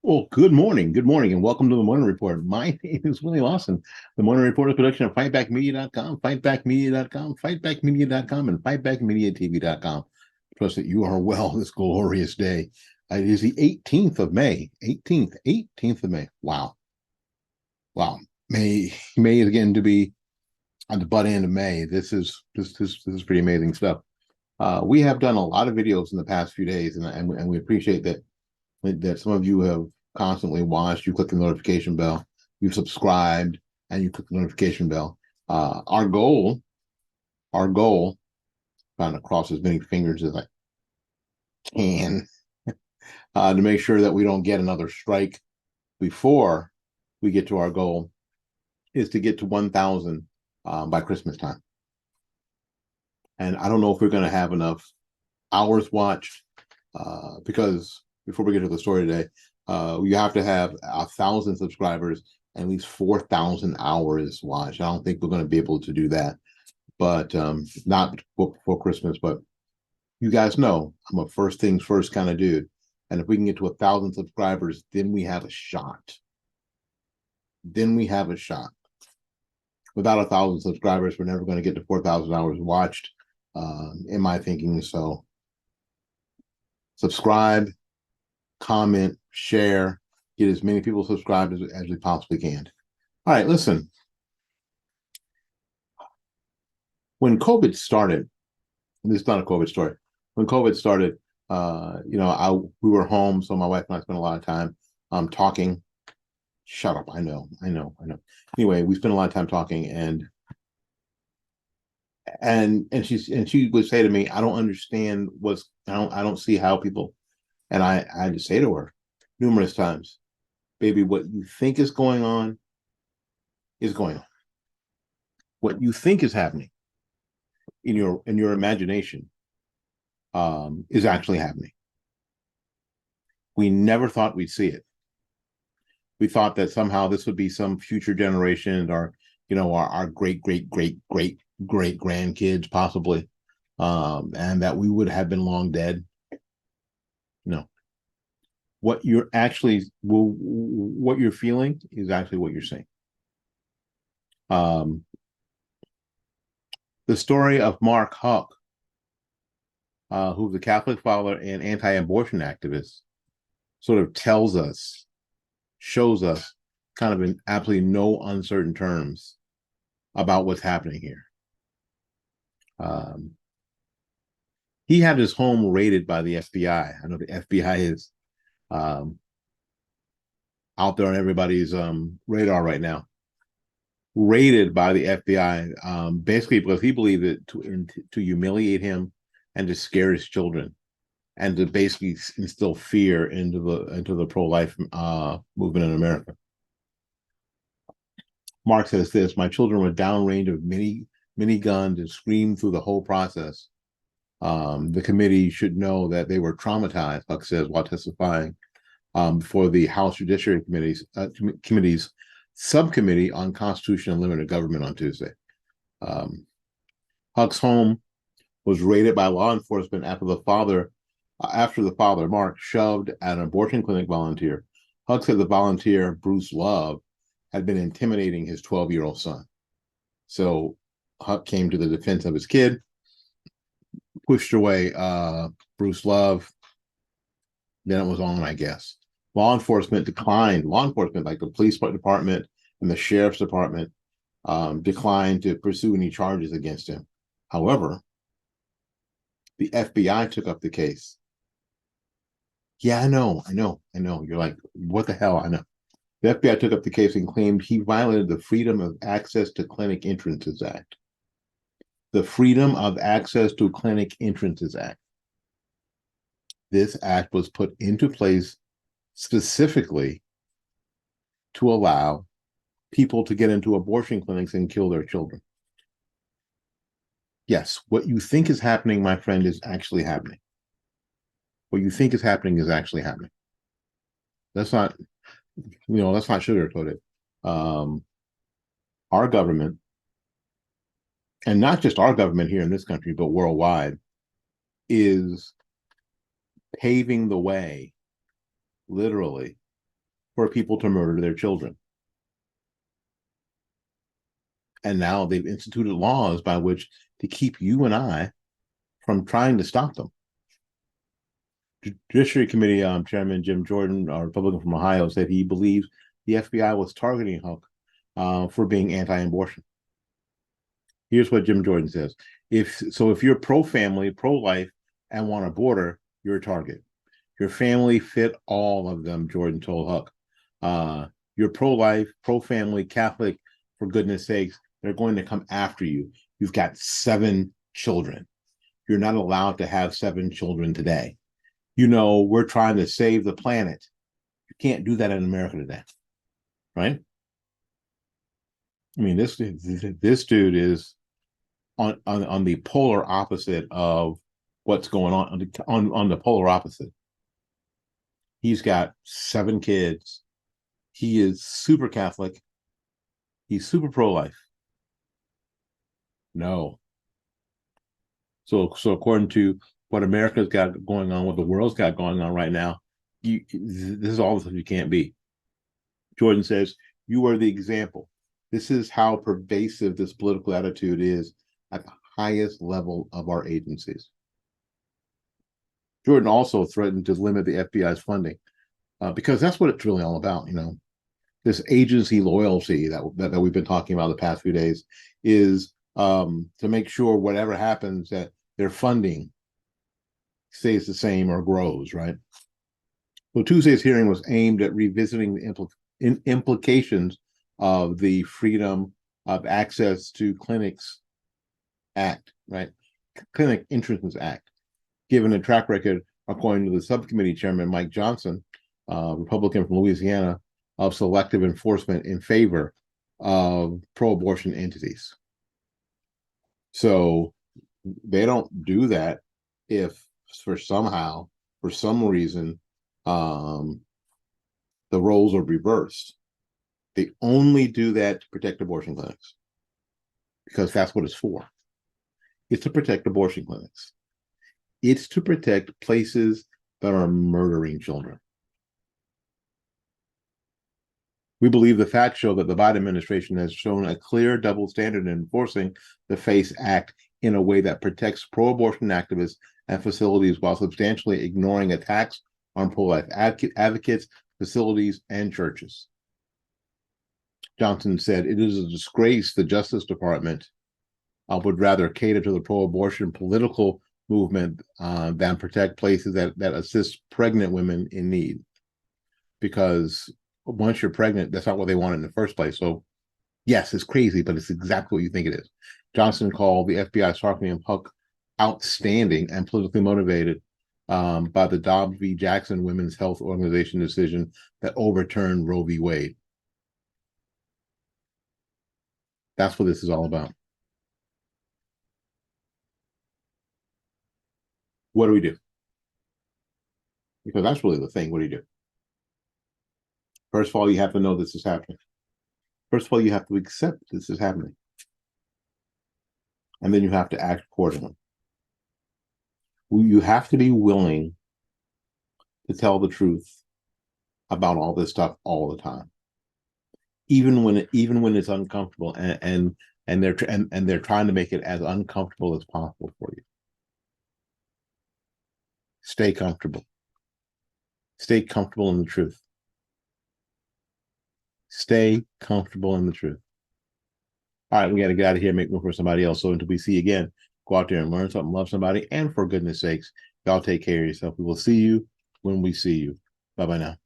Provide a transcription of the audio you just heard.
Well, good morning, and welcome to the Morning Report. My name is Willie Lawson. The Morning Report is a production of fightbackmedia.com, fightbackmedia.com, fightbackmedia.com, and fightbackmediatv.com. Trust that you are well this glorious day. It is the 18th of May. 18th of May. Wow. Wow. May is again to be on the butt end of May. This is pretty amazing stuff. We have done a lot of videos in the past few days, and we appreciate that some of you have constantly watched. You click the notification bell, you've subscribed, and you click the notification bell. Our goal, trying to cross as many fingers as I can, to make sure that we don't get another strike before we get to our goal, is to get to 1,000 by Christmas time. And I don't know if we're going to have enough hours watched, because before we get to the story today, you have to have 1,000 subscribers and at least 4,000 hours watched. I don't think we're going to be able to do that, but not before Christmas. But you guys know I'm a first things first kind of dude, and if we can get to 1,000 subscribers, then we have a shot. Then we have a shot. Without 1,000 subscribers, we're never going to get to 4,000 hours watched, in my thinking. So subscribe, comment, share, get as many people subscribed as we possibly can. All right, listen. When COVID started, and this is not a COVID story. When COVID started, we were home, so my wife and I spent a lot of time talking. Shut up! I know. Anyway, we spent a lot of time talking, and she would say to me, "I don't understand I don't see how people." And I just say to her numerous times, baby, what you think is going on is going on. What you think is happening in your imagination is actually happening. We never thought we'd see it. We thought that somehow this would be some future generation, or our great grandkids possibly, and that we would have been long dead. No, what you're feeling is actually what you're saying. The story of Mark Houck, who's a Catholic father and anti-abortion activist, sort of shows us kind of in absolutely no uncertain terms about what's happening here. He had his home raided by the FBI. I know the FBI is out there on everybody's radar right now. Raided by the FBI, basically because he believed it to humiliate him and to scare his children, and to basically instill fear into the pro-life movement in America. Mark says this: "My children were downrange of mini guns and screamed through the whole process. The committee should know that they were traumatized," Houck says while testifying before the House Judiciary Committee's Subcommittee on Constitution and Limited Government on Tuesday. Houck's home was raided by law enforcement after the father, Mark, shoved at an abortion clinic volunteer. Houck said the volunteer, Bruce Love, had been intimidating his 12-year-old son. So Houck came to the defense of his kid, pushed away Bruce Love. Then it was on, I guess. Law enforcement, like the police department and the sheriff's department, declined to pursue any charges against him. However, the FBI took up the case. Yeah, I know. You're like, what the hell? I know. The FBI took up the case and claimed he violated the Freedom of Access to Clinic Entrances Act. The Freedom of Access to Clinic Entrances Act. This act was put into place specifically to allow people to get into abortion clinics and kill their children. Yes, what you think is happening, my friend, is actually happening. What you think is happening is actually happening. Let's not sugarcoat it. Our government, and not just our government here in this country, but worldwide, is paving the way, literally, for people to murder their children. And now they've instituted laws by which to keep you and I from trying to stop them. Judiciary Committee Chairman Jim Jordan, a Republican from Ohio, said he believes the FBI was targeting Houck for being anti-abortion. Here's what Jim Jordan says. If you're pro-family, pro-life, and want a border, you're a target. Your family fit all of them, Jordan told Houck. You're pro-life, pro-family, Catholic, for goodness sakes, they're going to come after you. You've got 7 children. You're not allowed to have 7 children today. You know, we're trying to save the planet. You can't do that in America today, right? I mean, this dude is on the polar opposite of what's going on the polar opposite. He's got 7 kids. He is super Catholic. He's super pro-life. No. So according to what America's got going on, what the world's got going on right now, this is all the stuff you can't be. Jordan says, you are the example. This is how pervasive this political attitude is at the highest level of our agencies. Jordan also threatened to limit the FBI's funding because that's what it's really all about. You know, this agency loyalty that we've been talking about the past few days is to make sure whatever happens that their funding stays the same or grows, right? Well, Tuesday's hearing was aimed at revisiting the implications of the Freedom of Access to Clinics Act, right? Clinic Entrance Act, given a track record, according to the subcommittee chairman, Mike Johnson, Republican from Louisiana, of selective enforcement in favor of pro-abortion entities. So they don't do that if for some reason, the roles are reversed. They only do that to protect abortion clinics because that's what it's for. It's to protect abortion clinics. It's to protect places that are murdering children. We believe the facts show that the Biden administration has shown a clear double standard in enforcing the FACE Act in a way that protects pro-abortion activists and facilities while substantially ignoring attacks on pro-life advocates, facilities, and churches. Johnson said, it is a disgrace the Justice Department would rather cater to the pro-abortion political movement than protect places that assist pregnant women in need. Because once you're pregnant, that's not what they want in the first place. So yes, it's crazy, but it's exactly what you think it is. Johnson called the FBI's targeting of Houck outstanding and politically motivated by the Dobbs v. Jackson Women's Health Organization decision that overturned Roe v. Wade. That's what this is all about. What do we do? Because that's really the thing. What do you do? First of all, you have to know this is happening. First of all, you have to accept this is happening. And then you have to act accordingly. You have to be willing to tell the truth about all this stuff all the time, even when it's uncomfortable, and they're trying to make it as uncomfortable as possible for you. Stay comfortable. Stay comfortable in the truth. Stay comfortable in the truth. All right, we got to get out of here, make room for somebody else. So until we see you again, go out there and learn something, love somebody, and for goodness sakes, y'all take care of yourself. We will see you when we see you. Bye-bye now.